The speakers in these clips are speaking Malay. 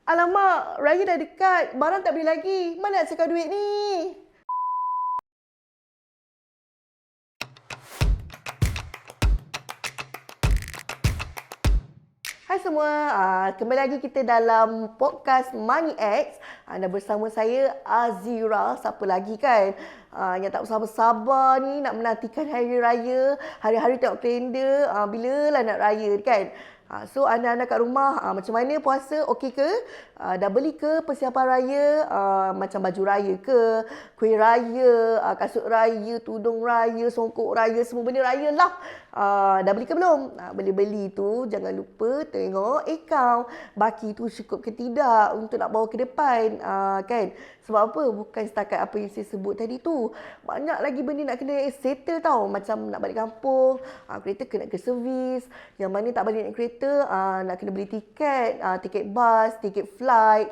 Alamak, raya dah dekat. Barang tak beli lagi. Mana nak cekal duit ni? Hai semua, kembali lagi kita dalam podcast Money X. Anda bersama saya Azira, siapa lagi kan? Yang tak sabar-sabar ni nak menantikan hari raya, hari-hari tengok kalender, bilalah nak raya kan? So anda-anda kat rumah macam mana puasa, okey ke? Dah beli ke persiapan raya, macam baju raya ke, kuih raya, kasut raya, tudung raya, songkok raya, semua benda raya lah. Dah beli ke belum? Beli-beli tu jangan lupa tengok akaun baki tu cukup ke tidak untuk nak bawa ke depan, kan? Sebab apa? Bukan setakat apa yang saya sebut tadi tu. Banyak lagi benda nak kena settle tau. Macam nak balik kampung, kereta kena ke servis. Yang mana tak balik naik kereta, nak kena beli tiket, tiket bas, tiket flight.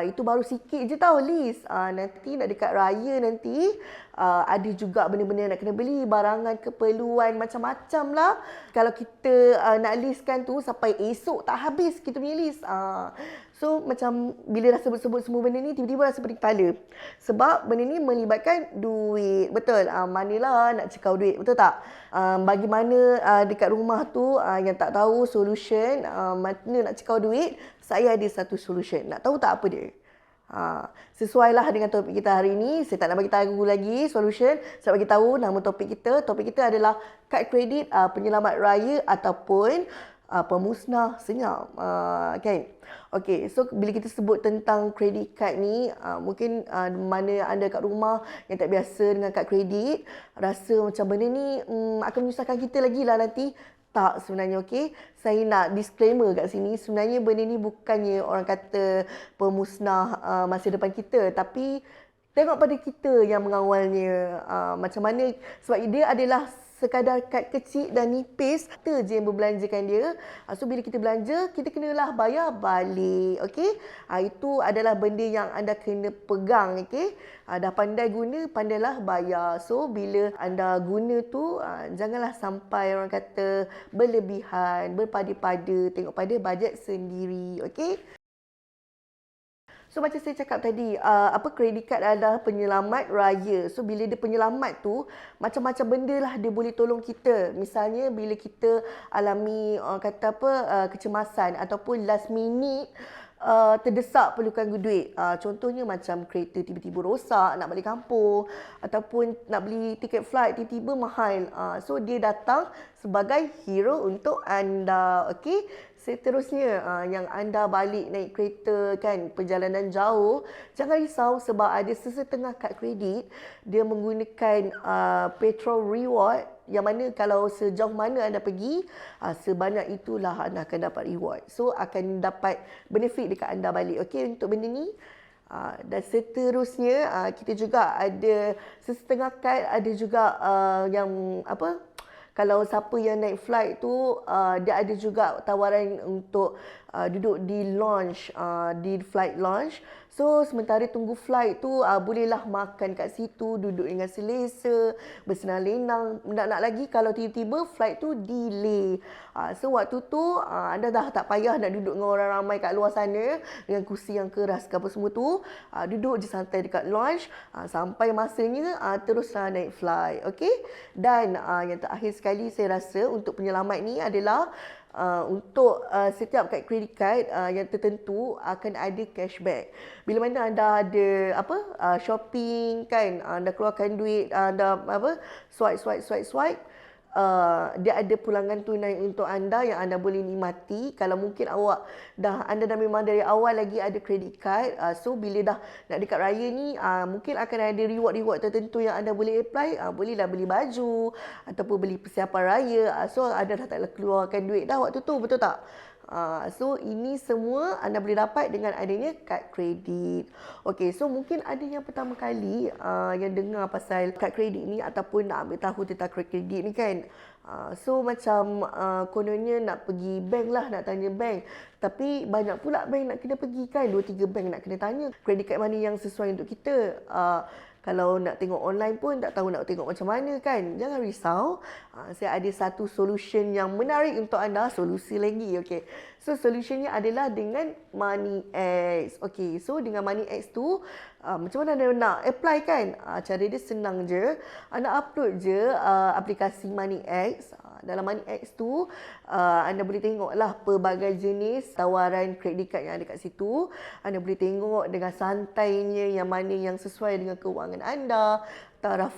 Itu baru sikit je tau list. Nanti nak dekat raya nanti, ada juga benda-benda nak kena beli, barangan keperluan macam-macam lah. Kalau kita nak listkan tu sampai esok tak habis kita punya list. So macam bila dah sebut-sebut semua benda ni, tiba-tiba rasa pening kepala. Sebab benda ni melibatkan duit. Betul? Manalah nak cekau duit. Betul tak? Bagi mana dekat rumah tu yang tak tahu solution mana nak cekau duit, saya ada satu solution. Nak tahu tak apa dia? Sesuailah dengan topik kita hari ini. Saya tak nak bagi tahu lagi solution. Saya bagi tahu nama topik kita. Topik kita adalah kad kredit penyelamat raya ataupun pemusnah senyap, kan? Okey, so bila kita sebut tentang kredit kad ni, mungkin mana anda kat rumah yang tak biasa dengan kad kredit, rasa macam benda ni akan menyusahkan kita lagi lah nanti. Tak sebenarnya, okey. Saya nak disclaimer kat sini. Sebenarnya benda ni bukannya orang kata pemusnah masa depan kita, tapi tengok pada kita yang mengawalnya. Macam mana, sebab dia adalah sekadar kad kecil dan nipis, kita je yang berbelanjakan dia. So bila kita belanja, kita kenalah bayar balik, okey? Itu adalah benda yang anda kena pegang, okey? Dah pandai guna, pandailah bayar. So bila anda guna tu, janganlah sampai orang kata berlebihan, berpada-pada, tengok pada bajet sendiri, okey? So macam saya cakap tadi, kredit kad adalah penyelamat raya. So bila dia penyelamat tu, macam-macam benda lah dia boleh tolong kita. Misalnya bila kita alami kecemasan ataupun last minute terdesak perlukan duit. Contohnya macam kereta tiba-tiba rosak, nak balik kampung, ataupun nak beli tiket flight tiba-tiba mahal. So dia datang sebagai hero untuk anda, okey? Seterusnya, yang anda balik naik kereta kan, perjalanan jauh, jangan risau sebab ada sesetengah kad kredit dia menggunakan petrol reward, yang mana kalau sejauh mana anda pergi, sebanyak itulah anda akan dapat reward. So akan dapat benefit dekat anda balik, okey, untuk benda ni. Dan seterusnya, kita juga ada sesetengah kad, ada juga yang kalau siapa yang naik flight tu, dia ada juga tawaran untuk duduk di lounge, di flight lounge. So sementara tunggu flight tu, bolehlah makan kat situ, duduk dengan selesa, bersenang lenang. Nak lagi kalau tiba-tiba flight tu delay. So waktu tu anda dah tak payah nak duduk dengan orang ramai kat luar sana dengan kursi yang keras ke apa semua tu. Duduk je santai dekat lounge sampai masanya teruslah naik flight, okey? Dan yang terakhir sekali saya rasa untuk penyelamat ni adalah untuk setiap kad kredit card yang tertentu akan ada cashback. Bila mana anda ada shopping kan, anda keluarkan duit, anda swipe, dia ada pulangan tunai untuk anda yang anda boleh nikmati. Kalau mungkin anda dah memang dari awal lagi ada credit card, so bila dah nak dekat raya ni, mungkin akan ada reward-reward tertentu yang anda boleh apply. Bolehlah beli baju ataupun beli persiapan raya. So anda dah tak keluarkan duit dah waktu tu, betul tak? So ini semua anda boleh dapat dengan adanya kad kredit. Okey, so mungkin ada yang pertama kali yang dengar pasal kad kredit ni ataupun nak ambil tahu tentang kad kredit ni kan. So macam kononnya nak pergi bank lah, nak tanya bank. Tapi banyak pula bank nak kena pergi kan, 2-3 bank nak kena tanya kredit kad mana yang sesuai untuk kita. Kalau nak tengok online pun tak tahu nak tengok macam mana kan. Jangan risau. Saya ada satu solution yang menarik untuk anda. Solusi lagi. Okay. So solutionnya adalah dengan MoneyX. Okay. So dengan MoneyX tu macam mana anda nak apply kan? Cara dia senang je. Anda upload je aplikasi MoneyX. Dalam MoneyX tu anda boleh tengoklah pelbagai jenis tawaran kredit kad yang ada kat situ. Anda boleh tengok dengan santainya yang mana yang sesuai dengan kewangan anda, taraf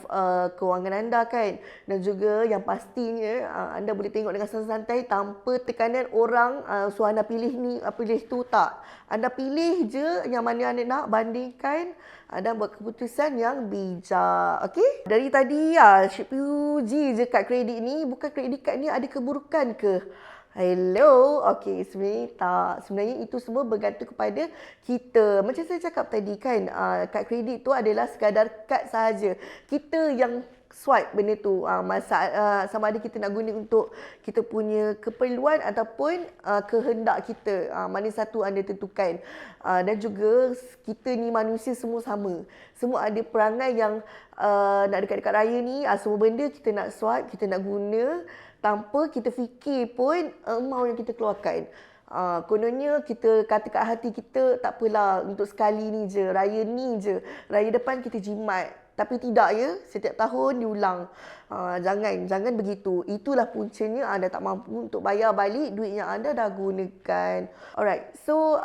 kewangan anda kan. Dan juga yang pastinya anda boleh tengok dengan santai tanpa tekanan orang suruh anda pilih ni, pilih tu, tak. Anda pilih je yang mana anda nak, bandingkan dan buat keputusan yang bijak. Okey? Dari tadi syuk puji je kad kredit ni. Bukan kredit kad ni ada keburukan ke? Hello. Okey, sebenarnya tak. Sebenarnya itu semua bergantung kepada kita. Macam saya cakap tadi kan, kad kredit tu adalah sekadar kad sahaja. Kita yang swipe benda tu. Sama ada kita nak guna untuk kita punya keperluan ataupun kehendak kita. Mana satu anda tentukan. Dan juga kita ni manusia semua sama. Semua ada perangai yang nak dekat-dekat raya ni. Semua benda kita nak swipe, kita nak guna tanpa kita fikir pun amount yang kita keluarkan. Kononnya kita kata kat hati kita, tak apalah untuk sekali ni je, raya ni je. Raya depan kita jimat. Tapi tidak ya, setiap tahun diulang. Jangan begitu. Itulah puncanya anda tak mampu untuk bayar balik duit yang anda dah gunakan. Alright, so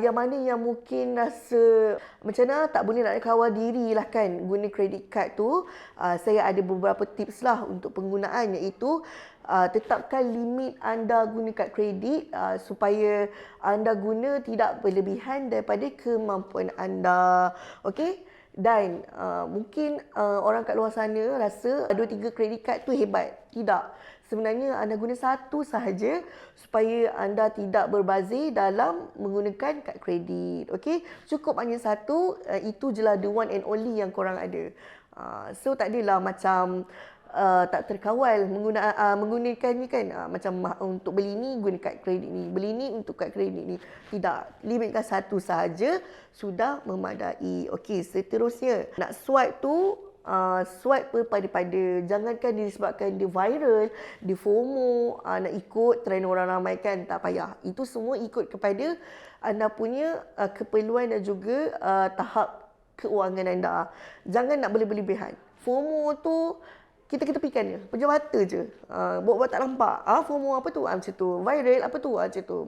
yang mana yang mungkin rasa macam mana tak boleh nak kawal diri lah kan guna kredit kad tu. Saya ada beberapa tips lah untuk penggunaan, iaitu tetapkan limit anda guna kad kredit supaya anda guna tidak berlebihan daripada kemampuan anda. Okey? Dan mungkin orang kat luar sana rasa 2-3 kredit kad tu hebat. Tidak. Sebenarnya anda guna satu sahaja supaya anda tidak berbazir dalam menggunakan kad kredit. Okey? Cukup hanya satu, itu je lah the one and only yang korang ada. So tak adalah macam tak terkawal menggunakan ni kan, macam untuk beli ni guna kad kredit ni, beli ni untuk kad kredit ni. Tidak, limitkan satu sahaja sudah memadai. Okey, seterusnya nak swipe tu swipe pada jangankan disebabkan dia viral, dia FOMO, nak ikut trend orang ramai kan, tak payah. Itu semua ikut kepada anda punya keperluan dan juga tahap keuangan anda. Jangan nak berlebihan. FOMO tu kita tepikan je, pejam mata je. Buat-buat tak nampak. FOMO apa tu? Macam tu. Viral apa tu? Macam tu.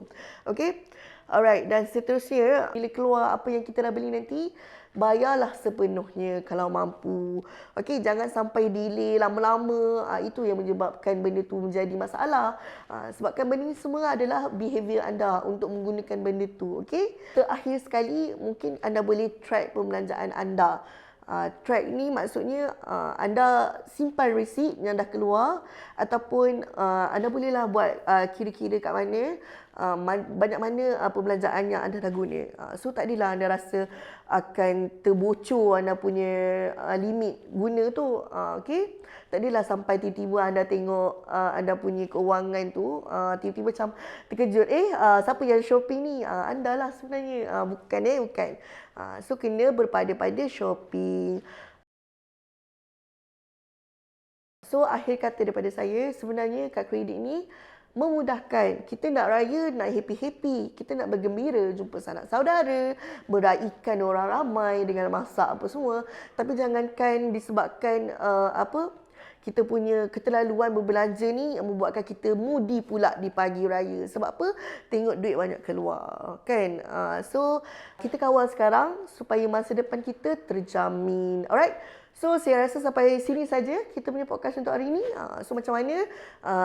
Okay? Alright. Dan seterusnya, bila keluar apa yang kita dah beli nanti, bayarlah sepenuhnya kalau mampu. Okay? Jangan sampai delay lama-lama. Itu yang menyebabkan benda tu menjadi masalah. Sebabkan benda ni semua adalah behavior anda untuk menggunakan benda tu. Okay? Terakhir sekali, mungkin anda boleh track pembelanjaan anda. Track ni maksudnya anda simpan resit yang dah keluar, ataupun anda bolehlah buat kira-kira kat mana banyak mana pembelanjaan yang anda dah guna. So tak adalah anda rasa akan terbocor anda punya limit guna tu. Okay? Tak adalah sampai tiba-tiba anda tengok anda punya keuangan tu tiba-tiba macam terkejut, siapa yang shopping ni? Anda lah sebenarnya. Bukan. So kena berpada-pada shopping. So akhir kata daripada saya, sebenarnya kad kredit ni memudahkan. Kita nak raya, nak happy-happy. Kita nak bergembira, jumpa sanak saudara, meraihkan orang ramai dengan masak apa semua. Tapi jangankan disebabkan kita punya keterlaluan berbelanja ni membuatkan kita moody pula di pagi raya. Sebab apa? Tengok duit banyak keluar, kan? So, kita kawal sekarang supaya masa depan kita terjamin. Alright? So, saya rasa sampai sini saja kita punya podcast untuk hari ini. So, macam mana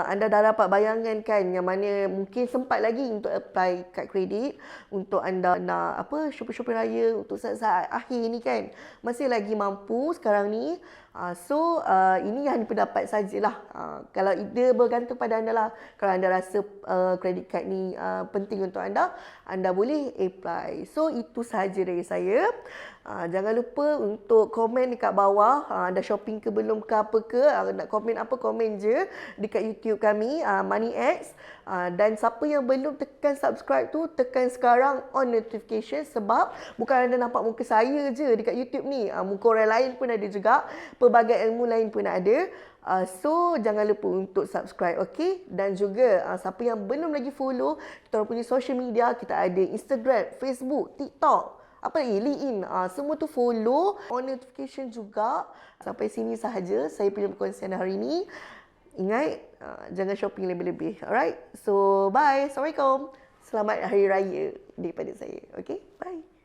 anda dah dapat bayangan kan yang mana mungkin sempat lagi untuk apply kad kredit untuk anda nak shopping-shopping raya untuk saat-saat akhir ni kan. Masih lagi mampu sekarang ni. So, ini yang pendapat sajalah. Kalau dia bergantung pada anda lah. Kalau anda rasa kredit kad ni penting untuk anda, anda boleh apply. So, itu sahaja dari saya. Jangan lupa untuk komen dekat bawah bawah. Dah shopping ke belum ke apa ke, nak komen apa, komen je dekat YouTube kami, MoneyX. Dan siapa yang belum tekan subscribe tu, tekan sekarang on notification, sebab bukan anda nampak muka saya je dekat YouTube ni. Muka orang lain pun ada juga, pelbagai ilmu lain pun ada. So jangan lupa untuk subscribe, okay? Dan juga siapa yang belum lagi follow kita orang punya social media, kita ada Instagram, Facebook, TikTok, apa lagi, LinkedIn, semua tu follow, on notification juga. Sampai sini sahaja saya punya perkongsian hari ini. Ingat, jangan shopping lebih-lebih. Alright, so bye, Assalamualaikum, selamat Hari Raya daripada saya. Okay, bye.